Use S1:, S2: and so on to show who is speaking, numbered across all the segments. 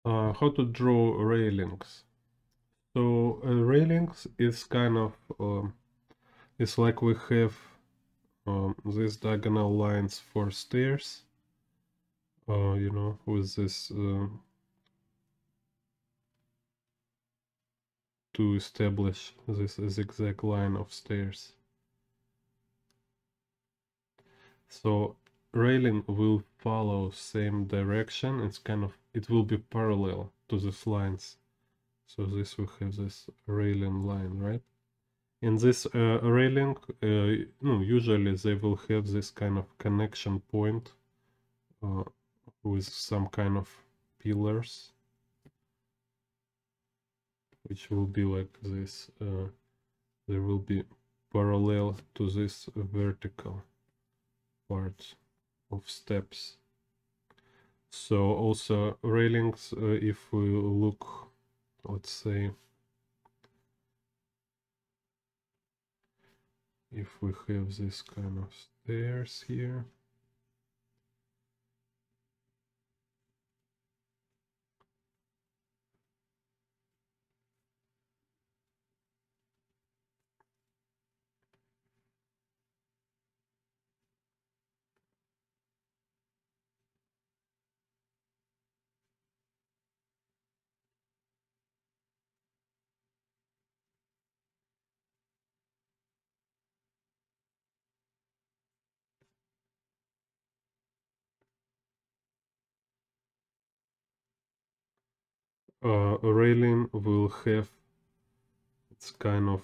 S1: How to draw railings. So railings is kind of it's like we have these diagonal lines for stairs, you know, with this to establish this zigzag line of stairs. So railing will follow same direction. It's kind of, it will be parallel to these lines. So this will have this railing line, right? In this railing, no, usually they will have this kind of connection point with some kind of pillars, which will be like this. They will be parallel to this vertical part of steps. So also railings, if we look, let's say, if we have this kind of stairs here, a railing will have its kind of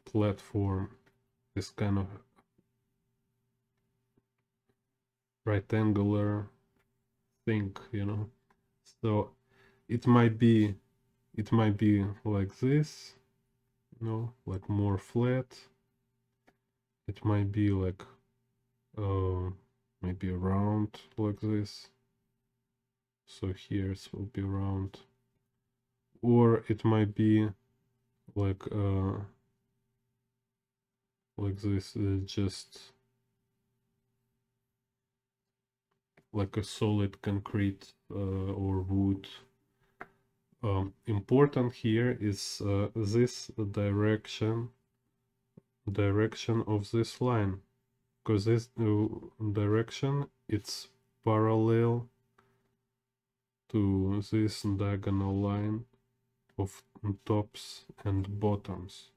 S1: platform, this kind of rectangular thing, you know. So it might be like this, you know, like more flat. It might be like maybe round like this. So here it will be round, or it might be like this, just like a solid concrete or wood. Important here is this direction of this line, because this direction, it's parallel to this diagonal line of tops and bottoms,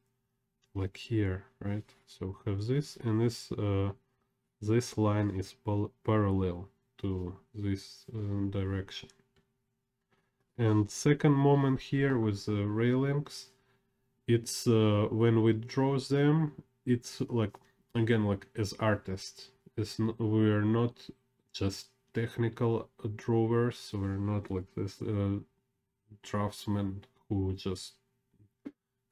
S1: like here, right? So have this, and this line is parallel to this direction. And second moment here with the railings, it's when we draw them, it's like, again, like as artists, we're not just technical drawers, we're not like this draftsmen who just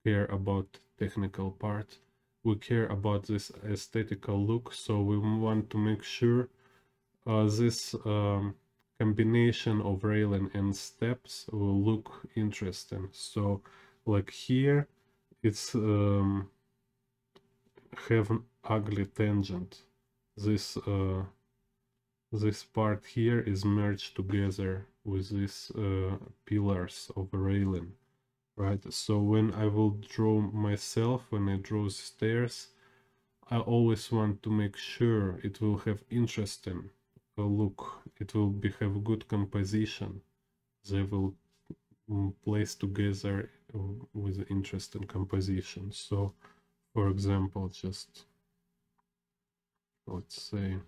S1: care about technical part. We care about this aesthetical look, so we want to make sure this combination of railing and steps will look interesting. So like here, it's have an ugly tangent. This this part here is merged together with these pillars of a railing, right? So when I will draw myself, when I draw stairs, I always want to make sure it will have interesting look. It will have good composition. They will place together with interesting composition. So, for example, just let's say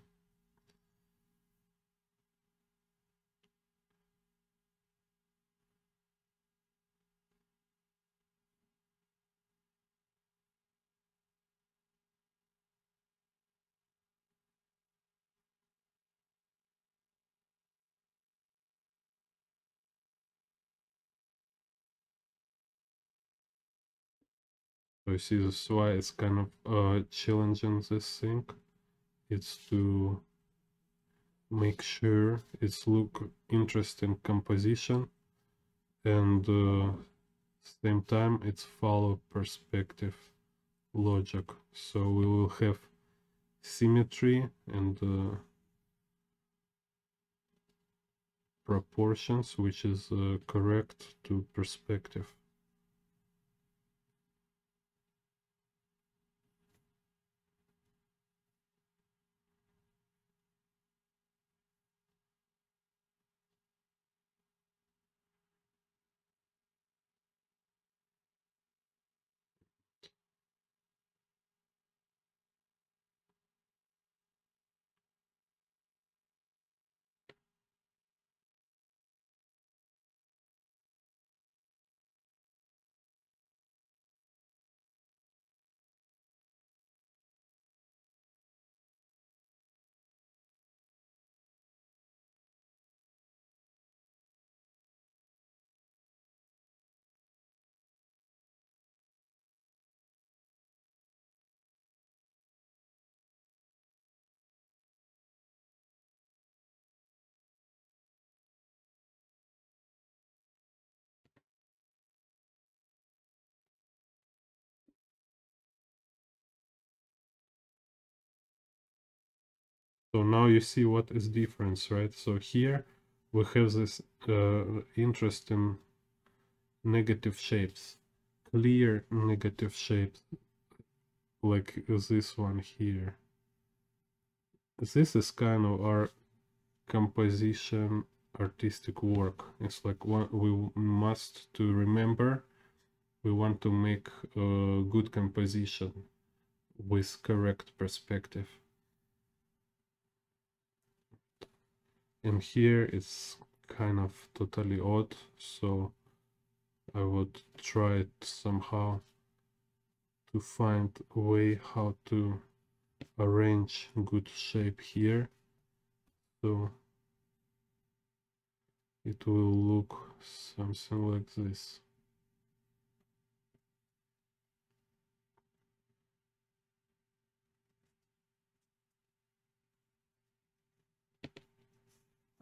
S1: so you see, this is why it's kind of challenging, this thing. It's to make sure it's look interesting composition, and same time it's follow perspective logic. So we will have symmetry and proportions, which is correct to perspective. So now you see what is difference, right? So here we have this interesting negative shapes, clear negative shapes, like this one here. This is kind of our composition artistic work. It's like what we must to remember. We want to make a good composition with correct perspective. And here it's kind of totally odd, so I would try it somehow to find a way how to arrange good shape here, so it will look something like this.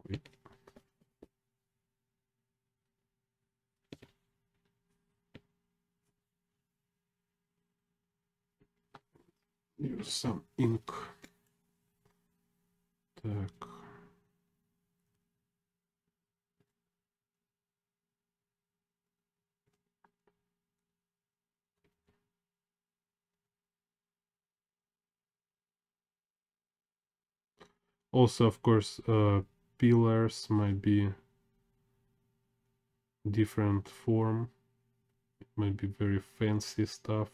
S1: Wait. Use some ink. Так. Also, of course, pillars might be different form. It might be very fancy stuff,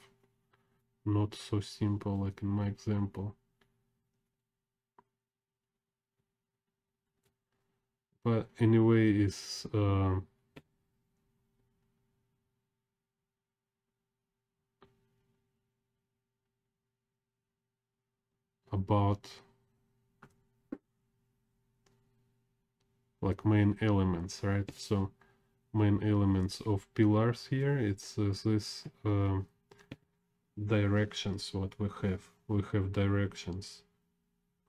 S1: not so simple like in my example. But anyway, it's about like main elements, right? So main elements of pillars here, it's this directions what we have. We have directions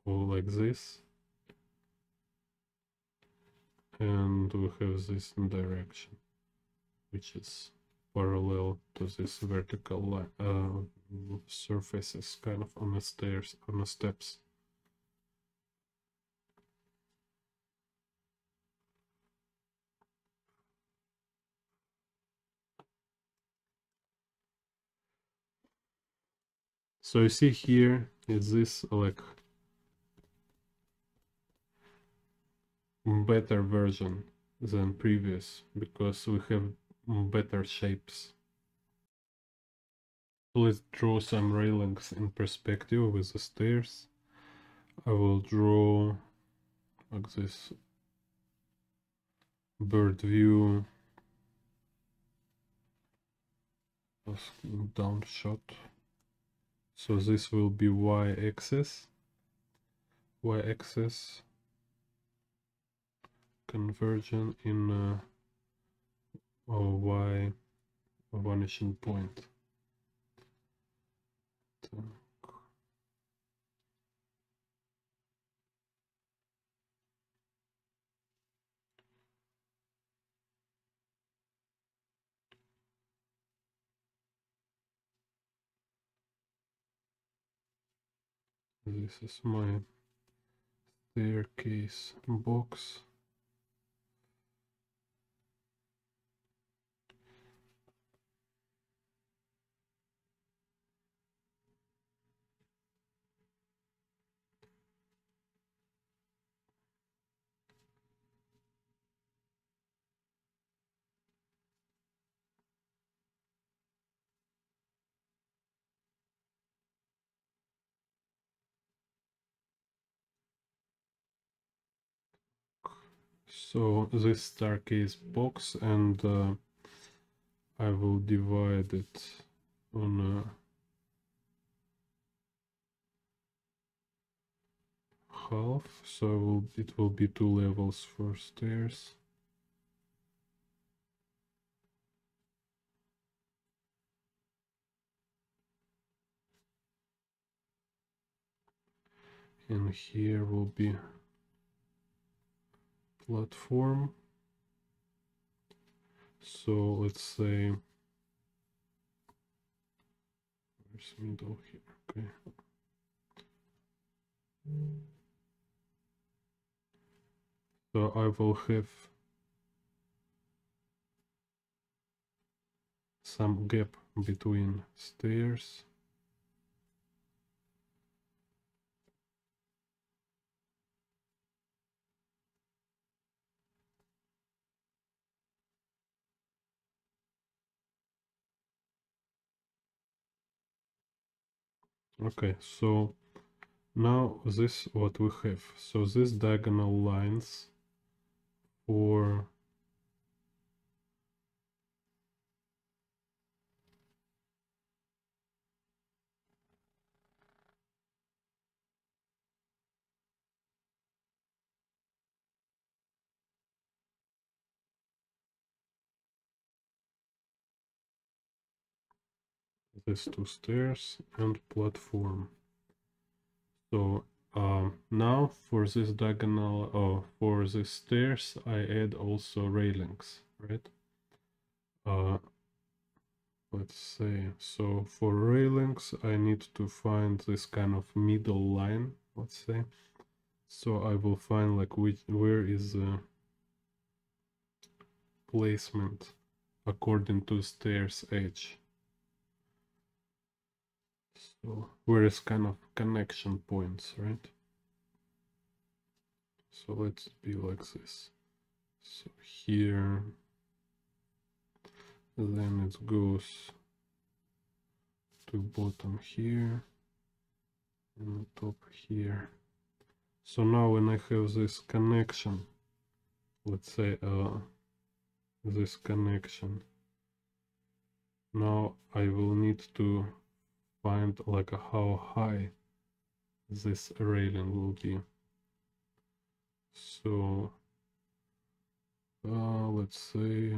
S1: like this, and we have this direction, which is parallel to this vertical line, surfaces kind of on the stairs, on the steps. So you see here is this like better version than previous because we have better shapes. So let's draw some railings in perspective with the stairs. I will draw like this bird view down shot. So this will be y-axis. Y-axis conversion in y vanishing point. This is my staircase box. So this staircase box, and I will divide it on half, so it will be 2 levels for stairs. And here will be platform. So let's say where's middle here? Okay. So I will have some gap between stairs. Okay, so now this what we have. So these diagonal lines for these 2 stairs and platform. So now for this diagonal, for the stairs, I add also railings, right? Let's say, so for railings, I need to find this kind of middle line, let's say. So I will find like where is the placement according to stairs edge. So where is kind of connection points, right? So let's be like this. So here, then it goes to bottom here and top here. So now when I have this connection, let's say this connection, now I will need to find like how high this railing will be. So let's say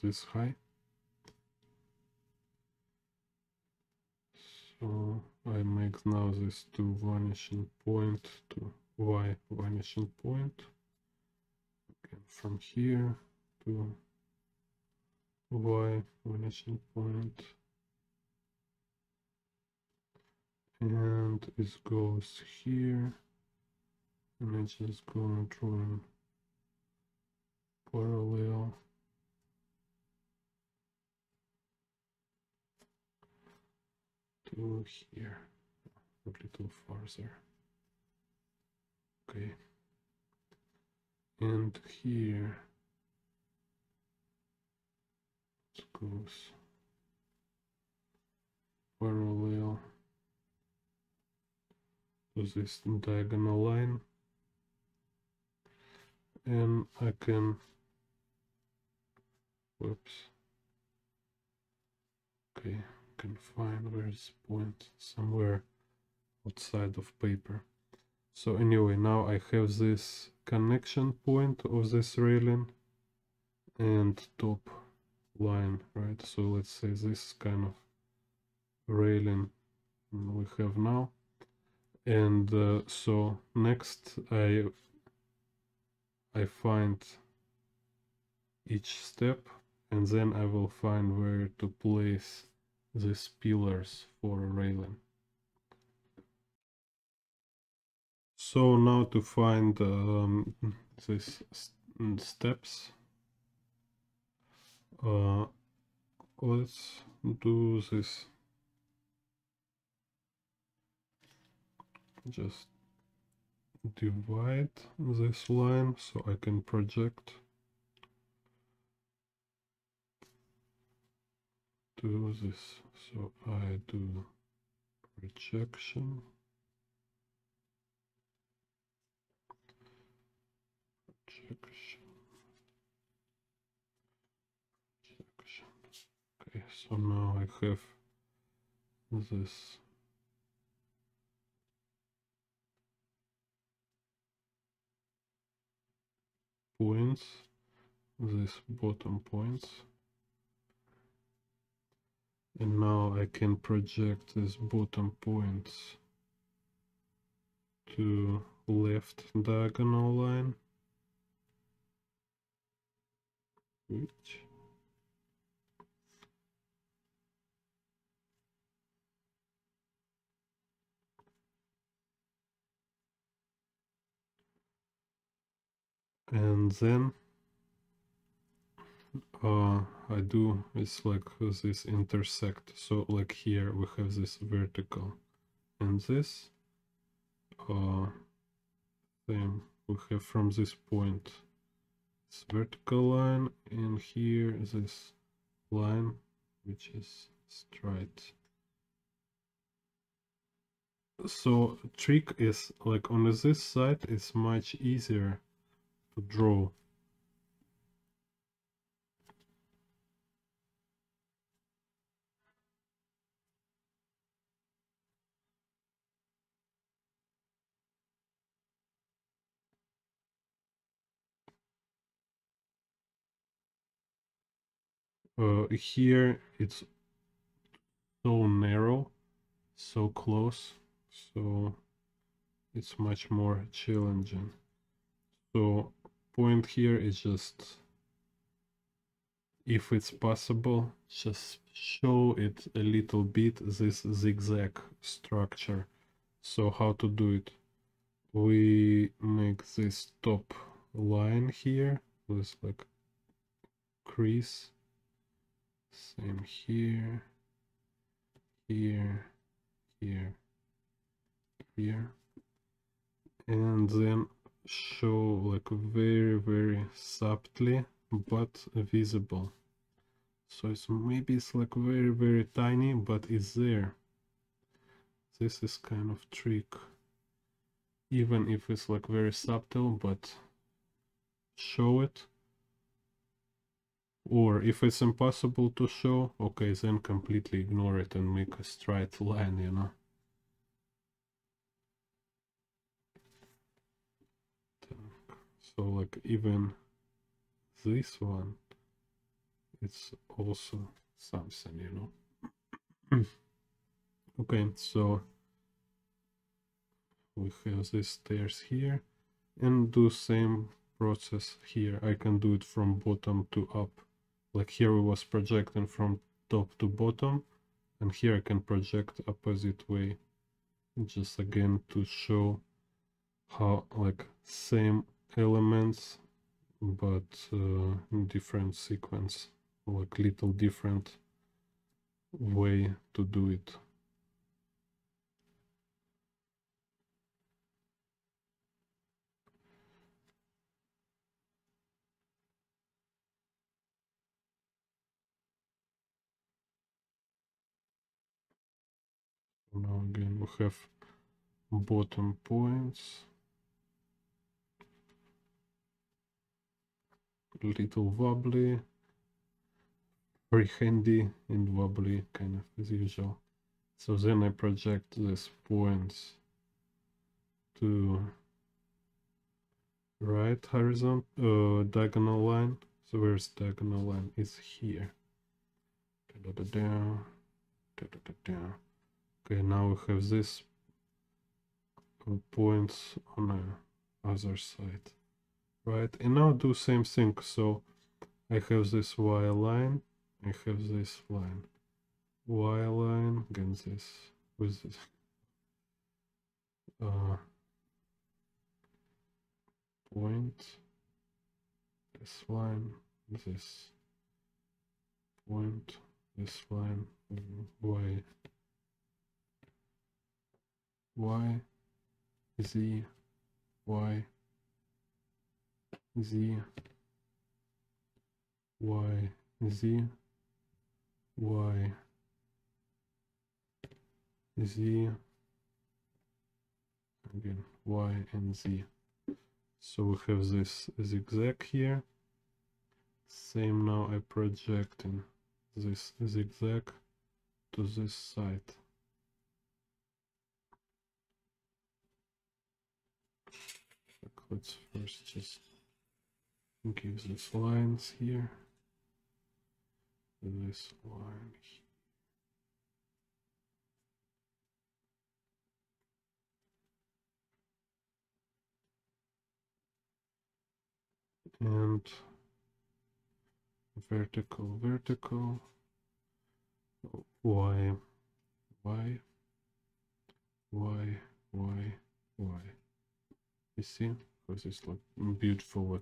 S1: this high. So I make now this to vanishing point to y vanishing point. Again from here to y vanishing point. And it goes here. And I just gonna draw in parallel to here, a little farther. Okay, and here it goes parallel to this diagonal line, and I can, whoops, okay, can find where's point somewhere outside of paper. So anyway, now I have this connection point of this railing and top line, right? So let's say this kind of railing we have now. And so next I find each step, and then I will find where to place these pillars for a railing. So now to find these steps, let's do this. Just divide this line so I can project to this. So I do projection. Okay, so now I have this points, this bottom points, and now I can project these bottom points to left diagonal line, which and then I do it's like this intersect. So like here we have this vertical, and this same we have from this point this vertical line, and here this line which is straight. So trick is like on this side it's much easier to draw. Here it's so narrow, so close, so it's much more challenging. So point here is just, if it's possible, just show it a little bit, this zigzag structure. So how to do it? We make this top line here with like crease, same here, here, here, here, and then show like very subtly but visible. So it's maybe it's like very tiny, but it's there. This is kind of trick, even if it's like very subtle, but show it. Or if it's impossible to show, okay, then completely ignore it and make a straight line, you know. So like even this one, it's also something, you know. Okay, so we have these stairs here, and do same process here. I can do it from bottom to up. Like here we was projecting from top to bottom, and here I can project opposite way, just again to show how like same elements but different sequence, like little different way to do it. Now again we have bottom points, little wobbly, very handy and wobbly kind of as usual. So then I project these points to right horizontal diagonal line. So where's diagonal line? It's here. Da, da, da, da, da, da. Okay, now we have this points on the other side, right? And now do same thing. So I have this Y line, I have this line, Y line, again this with this point, this line, this point, this line, Y, Y, Z, Y, Z, Y, Z, Y, Z, again Y and Z. So we have this zigzag here. Same now I projecting this zigzag to this side. Let's first just give these lines here. This line here. And vertical, vertical. Y, Y, Y, Y, Y. You see? Because it's like beautiful, like.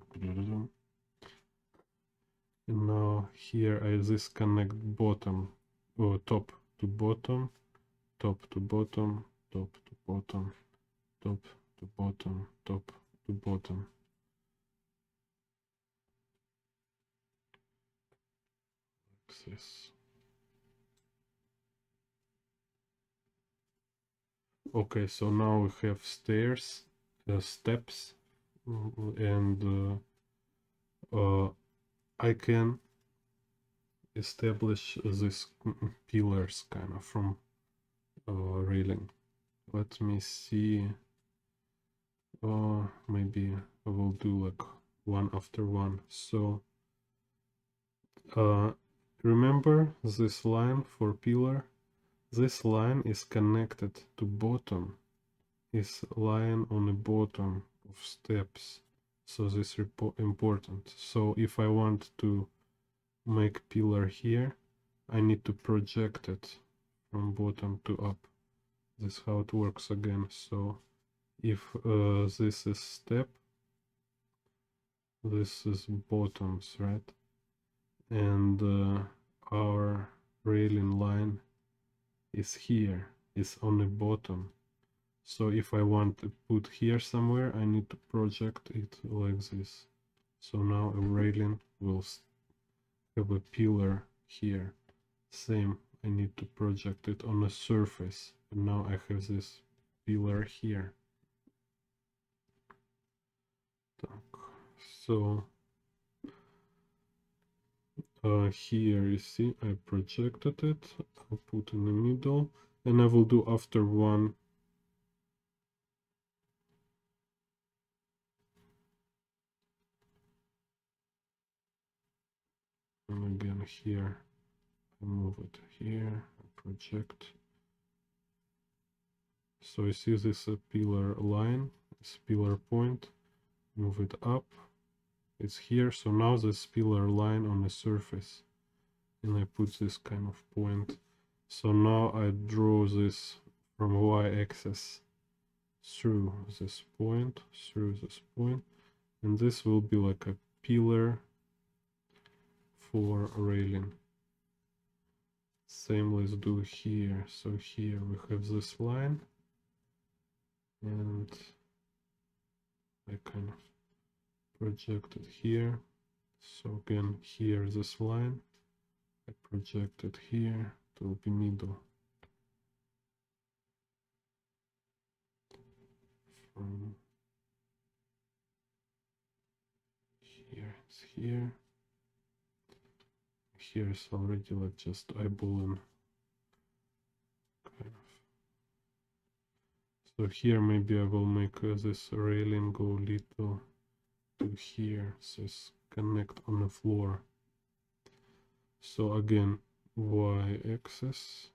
S1: And now here I this connect bottom or top to bottom, top to bottom, top to bottom, top to bottom, top to bottom. Like this. Okay, so now we have stairs, steps, and I can establish these pillars kind of from railing. Let me see. Maybe I will do like one after one. So remember this line for pillar? This line is connected to bottom, is lying on the bottom of steps. So this is important. So if I want to make pillar here, I need to project it from bottom to up. This is how it works again. So if this is step, this is bottoms, right? And our railing line is here, is on the bottom. So if I want to put here somewhere, I need to project it like this. So now a railing will have a pillar here. Same, I need to project it on a surface. And now I have this pillar here. So here you see I projected it. I'll put in the middle, and I will do after one. And again here, I move it here, I project. So you see this pillar line, this pillar point, move it up, it's here. So now this pillar line on the surface, and I put this kind of point. So now I draw this from y-axis through this point, and this will be like a pillar for railing. Same let's do here. So here we have this line, and I kind of project it here. So again here this line, I project it here to the middle. From here it's here. Here is already like just eyeballing. Kind of. So here maybe I will make this railing go little to here, so it's connect on the floor. So again, y-axis.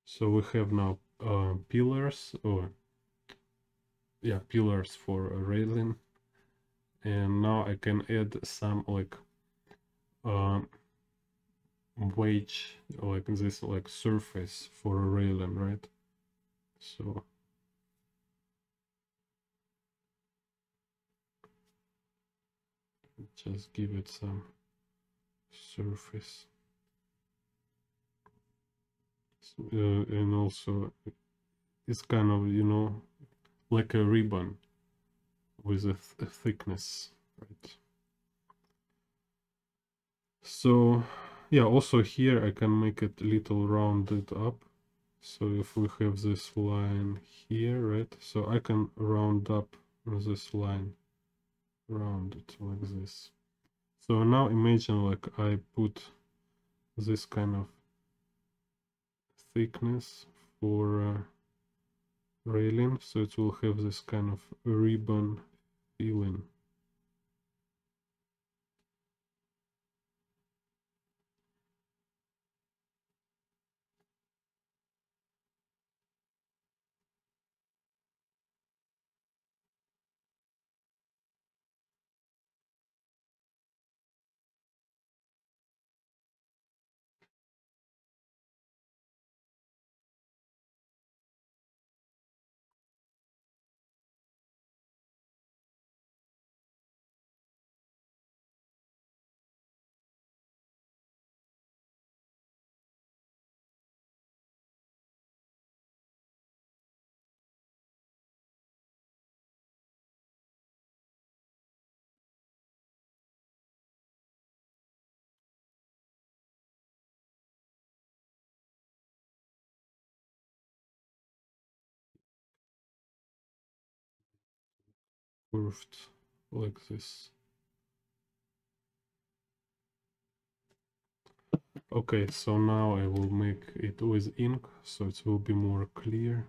S1: So we have now pillars, or yeah, pillars for a railing, and now I can add some like wedge, like this, like surface for a railing, right? So just give it some surface. And also it's kind of, you know, like a ribbon with a thickness, right? So yeah, also here I can make it a little rounded up. So if we have this line here, right? So I can round up this line, round it like this. So now imagine like I put this kind of thickness for railing, so it will have this kind of ribbon feeling. Curved like this. Okay, so now I will make it with ink, so it will be more clear.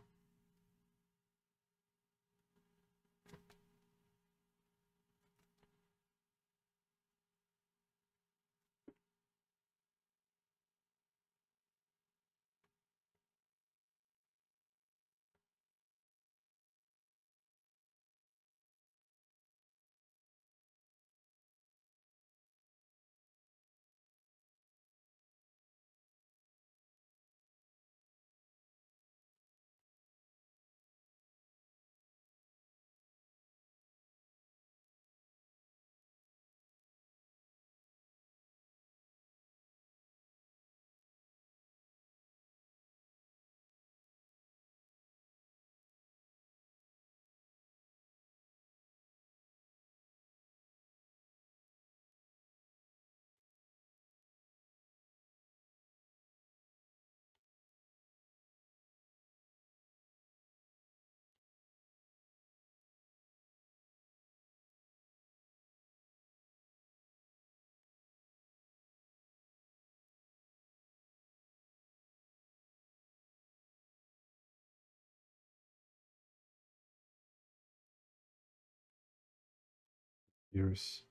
S1: Here's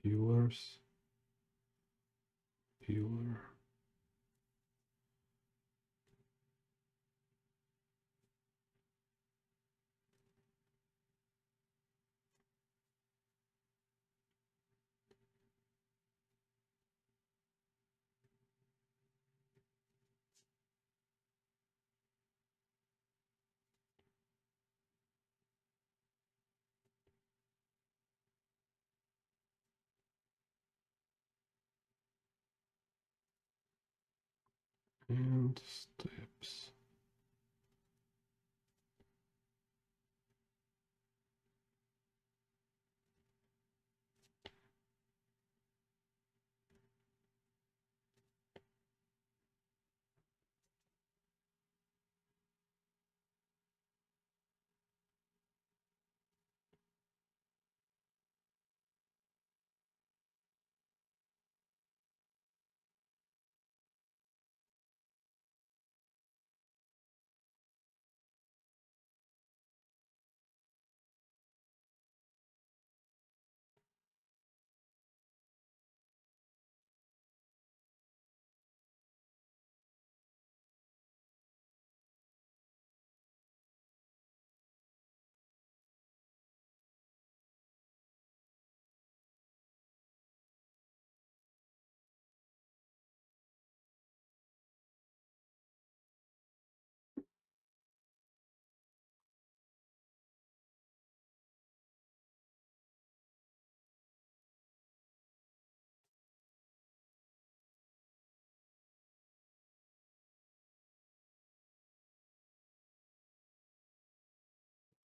S1: pillars, pillar. And steps.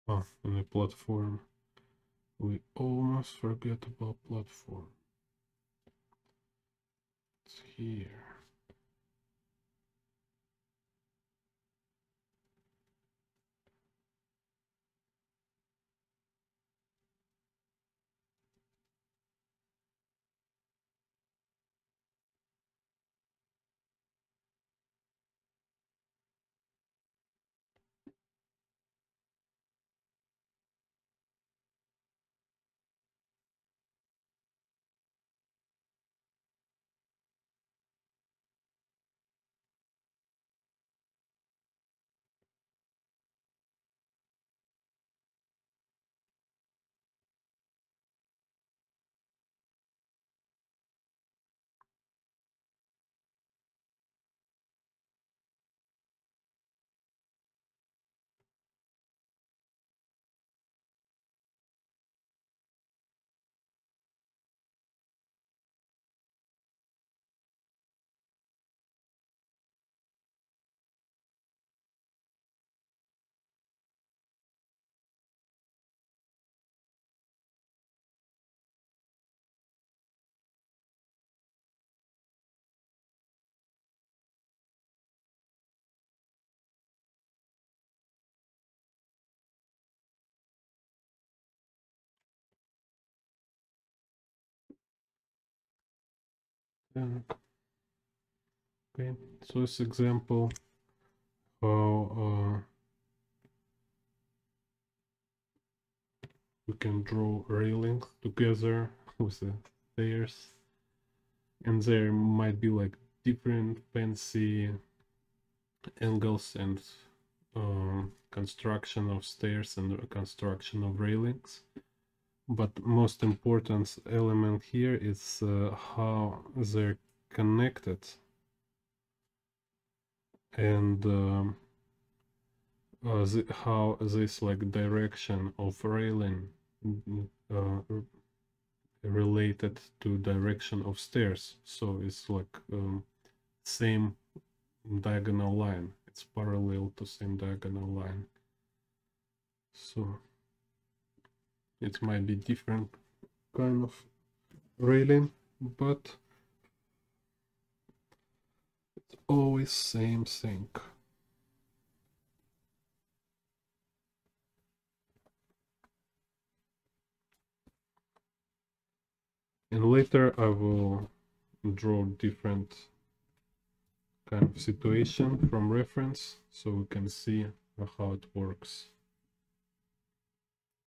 S1: Ah, and the platform. We almost forget about platform. here. Okay, so this example how we can draw railings together with the stairs, and there might be like different fancy angles and construction of stairs and construction of railings. But most important element here is how they're connected, and how this like direction of railing uh, related to direction of stairs. So it's like same diagonal line. It's parallel to same diagonal line. So it might be different kind of railing, but it's always same thing. And later I will draw different kind of situation from reference so we can see how it works.